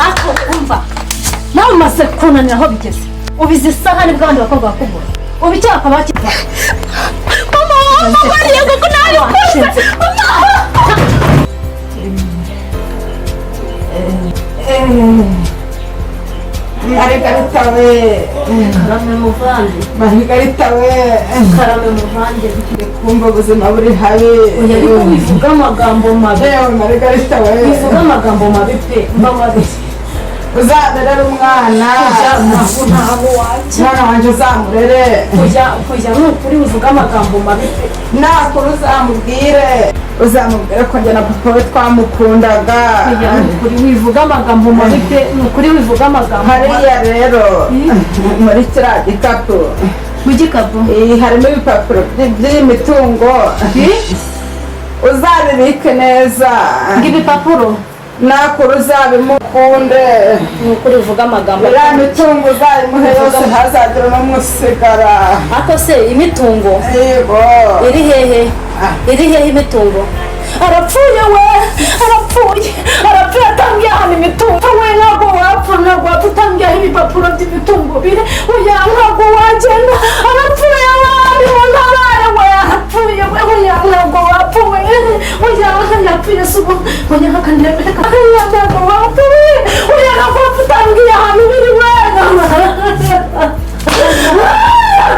akumva nawe umaze kunanira aho bigeze ubizi isahani bw'abandi bakobwa bakugura ubu icyaka bakita mama mariya kuko nayo kuze Margarita we karame muvandi Margarita we karame muvandi kumva ubuzima buri habi oya ariko bivuga amagambo mabi Margarita we bivuga amagambo mabi pe mbabazi uzarerera umwana ntabwo waca umwana wanjye uzamurere kujya nukuri bivuga amagambo mabi pe nakuru uzamubwire ko njye na papa we twamukundaga nukuri wivuga amagambo mabi pe nukuri wivuga amagambo hariya rero muri kiriya gikapu mu gikapu harimo ibipapuro by'imitungo uzabibike neza ng'ibipapuro nakuru uzabimukunde nukuri bivuga amagambo iriya mitungo uzayimuhe yose ntazagire n'umusigara ako se imitungo yego iri hehe imitungo arapfuye we arapfuye atangiye ahantu imitungo we ntabwo wapfa utangiye aho ibipapuro by'imitungo biri oya ntabwo wagenda arapfuye we ariho ntabaye we arapfuye we oya ntabwo wapfa we oya yapfuye se ubu oya ntakandireka oya ntabwo wapfa we oya ntabwo wapfa utangiye ahantu biri we ntabwo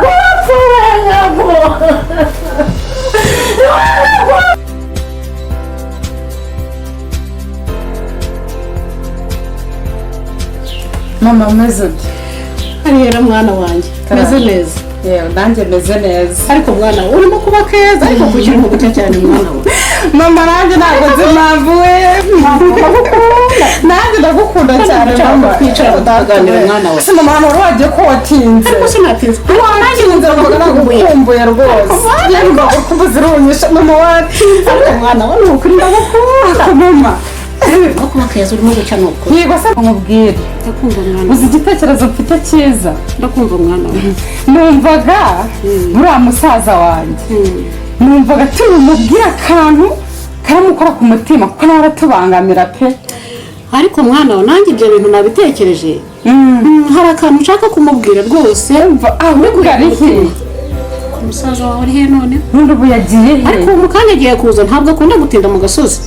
wapfa we ntabwo mama meze ute arihera mwana wanjye meze neza yewe nanjye meze neza ariko mwana urimo kuba keza ariko kugira ngo guca cyane mwana we mama nanjye ntabwo nzi impamvu we nanjye ndagukunda cyane mama twicara bataganira mwana we ese mama hano wari wagiye ko watinze ariko sinatinze watinze mvuga nagukumbuye rwose yumva ukumbuze urunyisha mama watinze ariko mwana we nukuri ndagukunda mama urimo kuba keza urimo guca nukuri yego se nkubwire ndakumva mwana uzi igitekerezo mfite cyiza ndakumva mwana we numvaga buriya musaza wanjye numvaga tumubwira akantu karamukora ku mutima kuko nawe aratubangamira pe ariko mwana we nanjye ibyo bintu nabitekereje hari akantu nshaka kumubwira rwose ahubwo arihe umusaza wawe ari he none n'undi ubu yagiye he ariko ubu kandi agiye kuza ntabwo akunda gutinda mu gasozi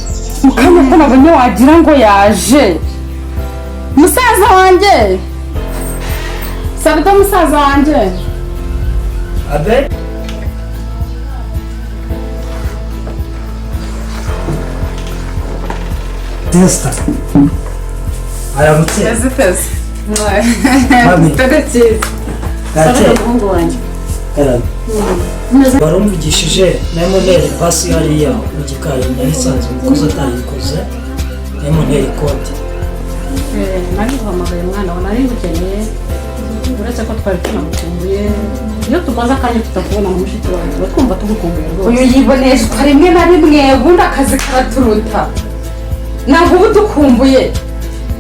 mukanya ko nabonye wagira ngo yaje musaza wanjye sabita musaza wanjye abe testa aramutse teze Mami. teze cyiza gake umuhungu wanjye barumvugishije Nemoneri pasi hariya mu gikari nahisanze umukozi atayikoze Nemoneri kode nari guhamagaye mwana we nari ngukeneye uretse ko twari tunamukumbuye iyo tumaze akanya tutakubona mu mushiki wawe tuba twumva tugukumbuye rwose uyu yiboneshwa rimwe na rimwe ubundi akazi karaturuta ntabwo uba udukumbuye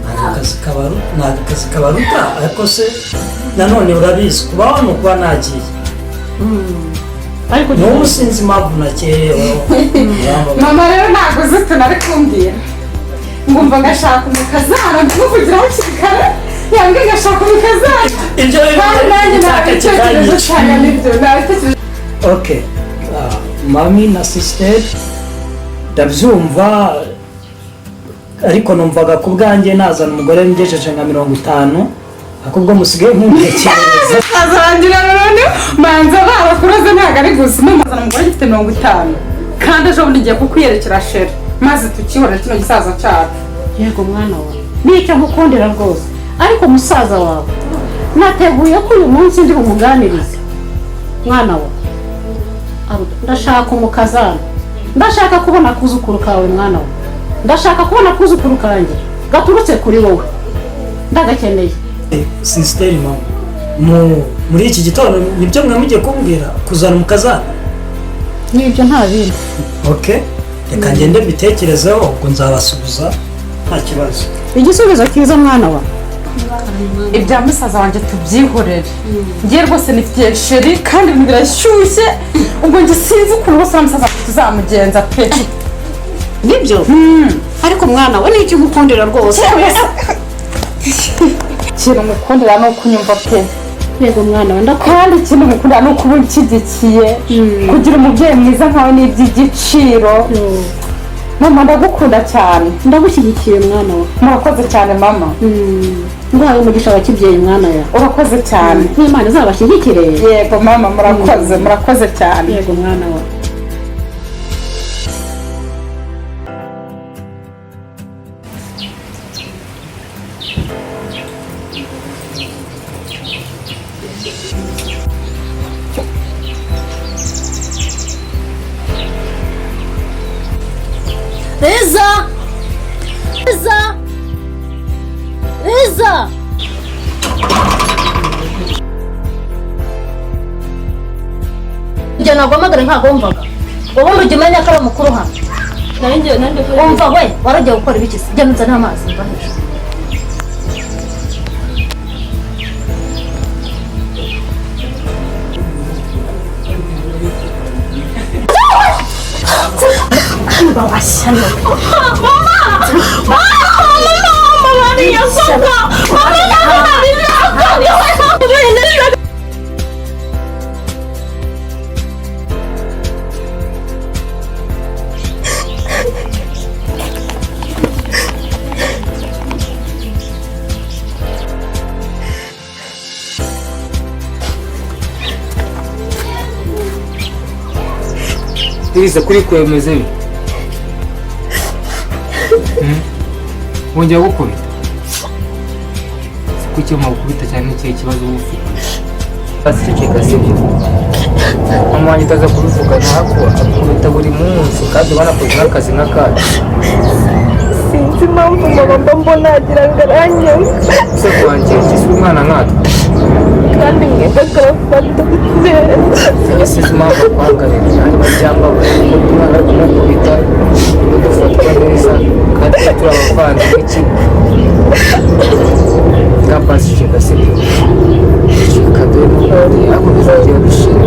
ntabwo akazi kabaruta ariko se nanone urabizi kubaho ni ukuba nagiye ariko n'ubu sinzi impamvu nakerewe mama rero ntabwo uzi tunari kumbwira ngumva ngashaka umukazana ndimuvugiraho hakiri kare yambwiye ngashaka umukazana ibyo kandi nanjye nabitekerezo cyane nibyo nabitekerezo ok mami na sisiteri ndabyumva ariko numvaga ku bwanjye nazana umugore w'ingejeje nka 50 akubwo musigaye nkuntekereza azarangira none manza barakuroze ntabwo ari gusa mumazana umugore gifite 50 kandi ejo bundi ngiye kukwiyerekera shere maze tukihorera kino gisaza cyacu yego mwana wawe nicyo nkukundira rwose ariko musaza wawe nateguye ko uyu munsi ndi bumuganirize mwana wawe ndashaka umukazana ndashaka kubona kuzukuru kawe mwana wawe ndashaka kubona kuzukuru kanjye gaturutse kuri wowe ndagakeneye sisiteri mama muri iki gitondo nibyo mwe mugiye kumbwira kuzana umukazana n'ibyo nta bindi ok reka ngende mbitekerezeho ubwo nzabasubiza nta kibazo igisubizo cyiza mwana wa ibya musaza wanjye tubyihorere ngiye rwose nifitiye sheri kandi ibintu birashyushye ubwo njye sinzi ukuntu bose musaza tuzamugenza pe nibyo ariko mwana we n'icyo nkukundira rwose ikintu mukundira ni ukunyumva pe. Yego mwana we kandi ikintu mukundira ni ukuba unshyigikiye kugira umubyeyi mwiza nkawe ni iby'igiciro. Mama ndagukunda cyane. Ndagushyigikiye mwana we. Murakoze cyane mama. Ngaho umugisha wa kibyeyi mwana ya. Urakoze cyane. N'Imana izabashyigikire. Yego mama murakoze cyane. Yego mwana we. Reza! Njye nagomagara nkagomvaga. Wowe ujya umenya ko ari mukuru hano. Umva we, waragiye gukora ibiki se? Jya nzana amazi mva hejuru. Iriza kuri kwemeze bi. Wongera gukubita. Kuki mukubita cyane n'iki kibazo ufite? Basicika sibyo. Mama wanjye taza kubivuga nako akubita buri munsi kandi banakoze n'akazi nk'akazi. Sinzi impamvu mama mbona agira ngo aranyanga. Se kwanjye kisi umwana nkatwe. Kandi mwebwe akabafata neza. Sinzi impamvu akwangarira cyane cyangwa umwana kumukubita udufatwa neza kandi turi abavandimwe iki. Basicika sibyo. Kadori ako bizagira bishira.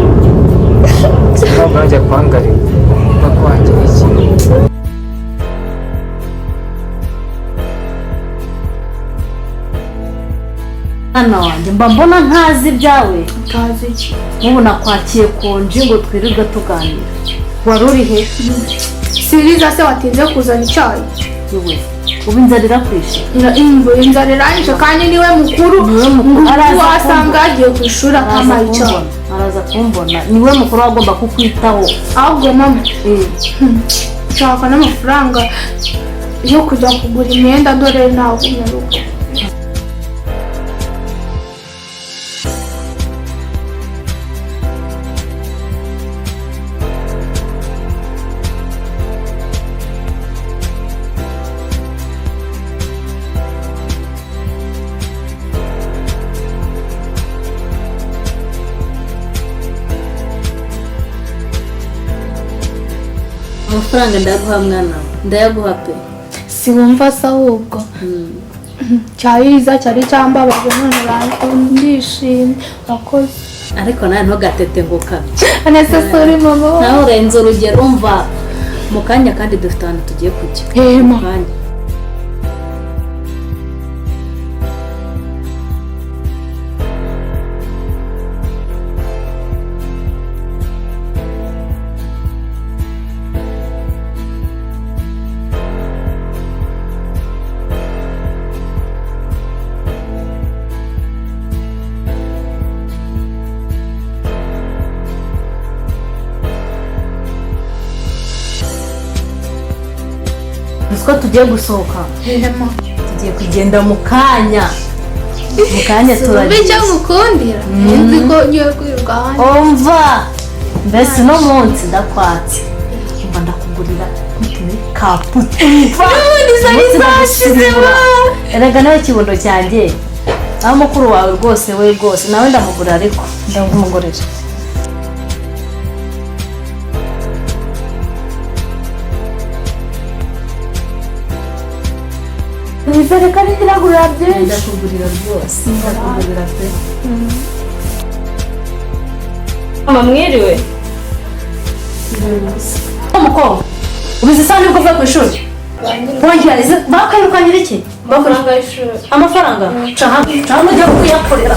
Sinabwo najya kwangarira. Bakwangira iki? Mwana wanjye mba mbona ntazi ibyawe. Utazi iki? Mubu nakwakiye konje ngo twirirwe tuganira. Wari uri he? Siriza se watinze kuzana icyayi. Yewe, ubu inzara irakwishe. Inzara iranyishe kandi niwe mukuru. Wasanga yagiye ku ishuri akamaye icyayi. Araza kumbona. Niwe mukuru agomba kukwitaho. Ahubwo mama nshaka n'amafaranga yo kujya kugura imyenda dore ntabwo nyaruko. Amafaranga ndaguha mwana, ndayaguha pe. Siwumva se ahubwo cyayiza cyari cyambabaje none ndishimye urakoze. Ariko nawe ntugatete ngo kabe. Anesesori mama. Nawe urenze urugero umva mu kanya kandi dufite ahantu tugiye kujya. Mama. Niko tugiye gusohoka. Tugiye kugenda mu kanya. Mu kanya turagiye. Bijya gukundira. Nzi ko ngiye kwiruka hano. Umva. Mbese no munsi ndakwatse. Umva ndakugurira kapu. Ni zari zashizemo. Erega nawe kibondo cyanjye. Aho mukuru wawe rwose we rwose nawe ndamugurira ariko ndamugurira. Nizere ko ari kiragurira byinshi. Ndakugurira rwose. Ndakugurira pe. Mama mwiriwe. Umukobwa. Ubizi sana nibwo uvuye ku ishuri. Wongera bakayirukanyira iki? amafaranga y'ishuri amafaranga ca hano ujya kuyakorera